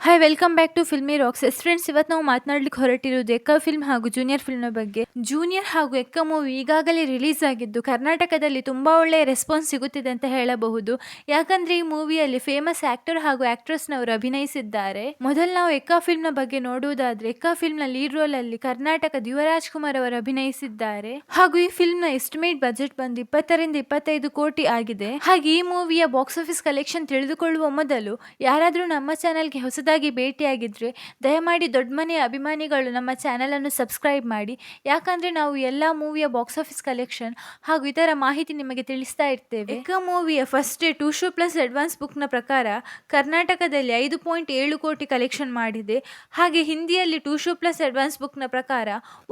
Hi welcome back to Filmy Rocks. Friends, ಇವತ್ತು ನಾವು ಮಾತನಾಡಲಿಕ್ಕೆ ಹೊರಟಿರೋದು ಎಕ್ಕ film ಹಾಗೂ ಜೂನಿಯರ್ ಫಿಲ್ಮ್ನ ಬಗ್ಗೆ. ಜೂನಿಯರ್ ಹಾಗೂ ಎಕ್ಕ ಮೂವಿ ಈಗಾಗಲೇ ರಿಲೀಸ್ ಆಗಿದ್ದು ಕರ್ನಾಟಕದಲ್ಲಿ ತುಂಬಾ ಒಳ್ಳೆಯ ರೆಸ್ಪಾನ್ಸ್ ಸಿಗುತ್ತಿದೆ ಅಂತ ಹೇಳಬಹುದು. ಯಾಕಂದ್ರೆ ಈ ಮೂವಿಯಲ್ಲಿ ಫೇಮಸ್ ಆಕ್ಟರ್ ಹಾಗೂ ಆಕ್ಟ್ರೆಸ್ನವರು ಅಭಿನಯಿಸಿದ್ದಾರೆ. ಮೊದಲು ನಾವು ಎಕ್ಕ ಫಿಲ್ಮ್ನ ಬಗ್ಗೆ ನೋಡುವುದಾದ್ರೆ, ಎಕ್ಕ ಫಿಲ್ಮ್ನ ಲೀಡ್ ರೋಲ್ ಅಲ್ಲಿ ಕರ್ನಾಟಕದ ಯುವರಾಜ್ ಕುಮಾರ್ ಅವರು ಅಭಿನಯಿಸಿದ್ದಾರೆ. ಹಾಗೂ ಈ ಫಿಲ್ಮ್ನ ಎಸ್ಟಿಮೇಟ್ ಬಜೆಟ್ ಬಂದು 20-25 ಕೋಟಿ ಆಗಿದೆ. ಹಾಗೆ ಈ ಮೂವಿಯ ಬಾಕ್ಸ್ ಆಫೀಸ್ ಕಲೆಕ್ಷನ್ ತಿಳಿದುಕೊಳ್ಳುವ ಮೊದಲು ಯಾರಾದರೂ ನಮ್ಮ ಚಾನೆಲ್ಗೆ ಹೊಸದಾಗಿ ಭೇಟಿಯಾಗಿದ್ರೆ ದಯಮಾಡಿ ದೊಡ್ಡ ಮನೆಯ ಅಭಿಮಾನಿಗಳು ನಮ್ಮ ಚಾನೆಲ್ ಅನ್ನು ಸಬ್ಸ್ಕ್ರೈಬ್ ಮಾಡಿ. ಯಾಕಂದ್ರೆ ನಾವು ಎಲ್ಲಾ ಮೂವಿಯ ಬಾಕ್ಸ್ ಆಫೀಸ್ ಕಲೆಕ್ಷನ್ ಹಾಗೂ ಇತರ ಮಾಹಿತಿ ನಿಮಗೆ ತಿಳಿಸ್ತಾ ಇರ್ತೇವೆ. ಎಕ್ಕ ಮೂವಿಯ first day 2 show plus advance book ನ ಪ್ರಕಾರ ಕರ್ನಾಟಕದಲ್ಲಿ 5.7 ಕೋಟಿ ಕಲೆಕ್ಷನ್ ಮಾಡಿದೆ. ಹಾಗೆ ಹಿಂದಿಯಲ್ಲಿ 2 ಶೋ ಪ್ಲಸ್ ಅಡ್ವಾನ್ಸ್ ಬುಕ್ ನ ಪ್ರಕಾರ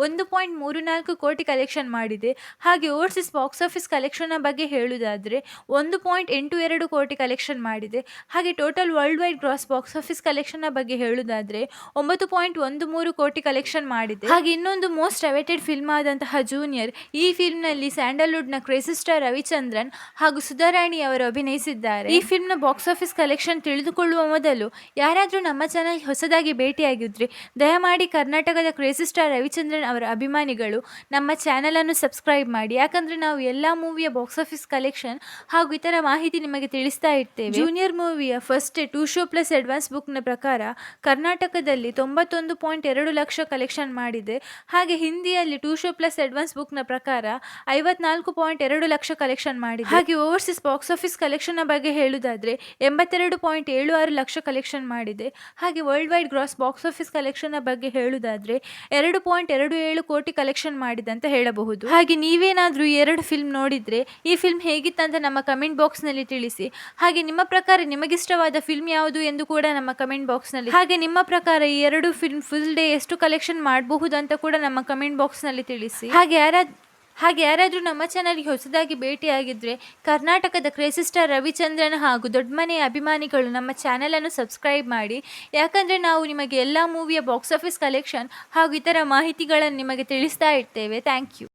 1.34 ಕೋಟಿ ಕಲೆಕ್ಷನ್ ಮಾಡಿದೆ. ಹಾಗೆ ಓವರ್ಸೀಸ್ ಬಾಕ್ಸ್ ಆಫೀಸ್ ಕಲೆಕ್ಷನ್ ನ ಬಗ್ಗೆ ಹೇಳುವುದಾದ್ರೆ 1.82 ಕೋಟಿ ಕಲೆಕ್ಷನ್ ಮಾಡಿದೆ. ಹಾಗೆ total world wide gross box office collection ನ ಬಗ್ಗೆ ಹೇಳುವುದಾದ್ರೆ 9.13 ಕೋಟಿ ಕಲೆಕ್ಷನ್ ಮಾಡಿದೆ. ಹಾಗೆ ಇನ್ನೊಂದು ಮೋಸ್ಟ್ ಅವೈಟೆಡ್ ಫಿಲ್ಮ್ ಆದಂತಹ ಜೂನಿಯರ್, ಈ ಫಿಲ್ಮ್ ನಲ್ಲಿ ಸ್ಯಾಂಡಲ್ವುಡ್ ನ ಕ್ರೇಜಿ ಸ್ಟಾರ್ ರವಿಚಂದ್ರನ್ ಹಾಗೂ ಸುಧಾರಾಣಿ ಅವರು ಅಭಿನಯಿಸಿದ್ದಾರೆ. ಈ ಫಿಲ್ಮ್ ನ ಬಾಕ್ಸ್ ಆಫೀಸ್ ಕಲೆಕ್ಷನ್ ತಿಳಿದುಕೊಳ್ಳುವ ಮೊದಲು ಯಾರಾದ್ರೂ ನಮ್ಮ ಚಾನೆಲ್ ಹೊಸದಾಗಿ ಭೇಟಿಯಾಗಿದ್ರೆ ದಯಮಾಡಿ ಕರ್ನಾಟಕದ ಕ್ರೇಜಿ ಸ್ಟಾರ್ ರವಿಚಂದ್ರನ್ ಅವರ ಅಭಿಮಾನಿಗಳು ನಮ್ಮ ಚಾನೆಲ್ ಅನ್ನು ಸಬ್ಸ್ಕ್ರೈಬ್ ಮಾಡಿ. ಯಾಕಂದ್ರೆ ನಾವು ಎಲ್ಲಾ ಮೂವಿಯ ಬಾಕ್ಸ್ ಆಫೀಸ್ ಕಲೆಕ್ಷನ್ ಹಾಗೂ ಇತರ ಮಾಹಿತಿ ನಿಮಗೆ ತಿಳಿಸ್ತಾ ಇರ್ತೇವೆ. ಜೂನಿಯರ್ ಮೂವಿಯ first day 2 show plus advance book ನ ಪ್ರಕಾರ ಕರ್ನಾಟಕದಲ್ಲಿ 91.2 ಲಕ್ಷ ಕಲೆಕ್ಷನ್ ಮಾಡಿದೆ. ಹಾಗೆ ಹಿಂದಿಯಲ್ಲಿ 2 ಶೋ ಪ್ಲಸ್ ಅಡ್ವಾನ್ಸ್ ಬುಕ್ ನ ಪ್ರಕಾರ 54.2 ಲಕ್ಷ ಕಲೆಕ್ಷನ್ ಮಾಡಿದೆ. ಹಾಗೆ ಓವರ್ಸೀಸ್ ಬಾಕ್ಸ್ ಆಫೀಸ್ ಕಲೆಕ್ಷನ್ ನ ಬಗ್ಗೆ ಹೇಳುವುದಾದ್ರೆ 82.76 ಲಕ್ಷ ಕಲೆಕ್ಷನ್ ಮಾಡಿದೆ. ಹಾಗೆ world wide gross box office collection ನ ಬಗ್ಗೆ ಹೇಳುವುದಾದ್ರೆ 2.27 ಕೋಟಿ ಕಲೆಕ್ಷನ್ ಮಾಡಿದೆ ಅಂತ ಹೇಳಬಹುದು. ಹಾಗೆ ನೀವೇನಾದ್ರೂ ಈ 2 ಫಿಲ್ಮ್ ನೋಡಿದ್ರೆ ಈ ಫಿಲ್ಮ್ ಹೇಗಿತ್ತಂತ ನಮ್ಮ ಕಮೆಂಟ್ ಬಾಕ್ಸ್ ನಲ್ಲಿ ತಿಳಿಸಿ. ಹಾಗೆ ನಿಮ್ಮ ಪ್ರಕಾರ ನಿಮಗಿಷ್ಟವಾದ ಫಿಲ್ಮ್ ಯಾವುದು ಎಂದು ಕೂಡ ನಮ್ಮ ಕಮೆಂಟ್ ಬಾಕ್ಸ್ ನಲ್ಲಿ, ಹಾಗೆ ನಿಮ್ಮ ಪ್ರಕಾರ ಈ 2 ಫಿಲ್ಮ್ ಫುಲ್ ಡೇ ಎಷ್ಟು ಕಲೆಕ್ಷನ್ ಮಾಡಬಹುದು ಅಂತ ಕೂಡ ನಮ್ಮ ಕಮೆಂಟ್ ಬಾಕ್ಸ್ ನಲ್ಲಿ ತಿಳಿಸಿ. ಹಾಗೆ ಯಾರಾದ್ರೂ ನಮ್ಮ ಚಾನಲ್ಗೆ ಹೊಸದಾಗಿ ಭೇಟಿಯಾಗಿದ್ರೆ ಕರ್ನಾಟಕದ ಕ್ರೇಜಿ ಸ್ಟಾರ್ ರವಿಚಂದ್ರನ್ ಹಾಗೂ ದೊಡ್ಡ ಮನೆಯ ಅಭಿಮಾನಿಗಳು ನಮ್ಮ ಚಾನೆಲ್ ಅನ್ನು ಸಬ್ಸ್ಕ್ರೈಬ್ ಮಾಡಿ. ಯಾಕಂದ್ರೆ ನಾವು ನಿಮಗೆ ಎಲ್ಲಾ ಮೂವಿಯ ಬಾಕ್ಸ್ ಆಫೀಸ್ ಕಲೆಕ್ಷನ್ ಹಾಗೂ ಇತರ ಮಾಹಿತಿಗಳನ್ನು ನಿಮಗೆ ತಿಳಿಸ್ತಾ ಇರ್ತೇವೆ. Thank you.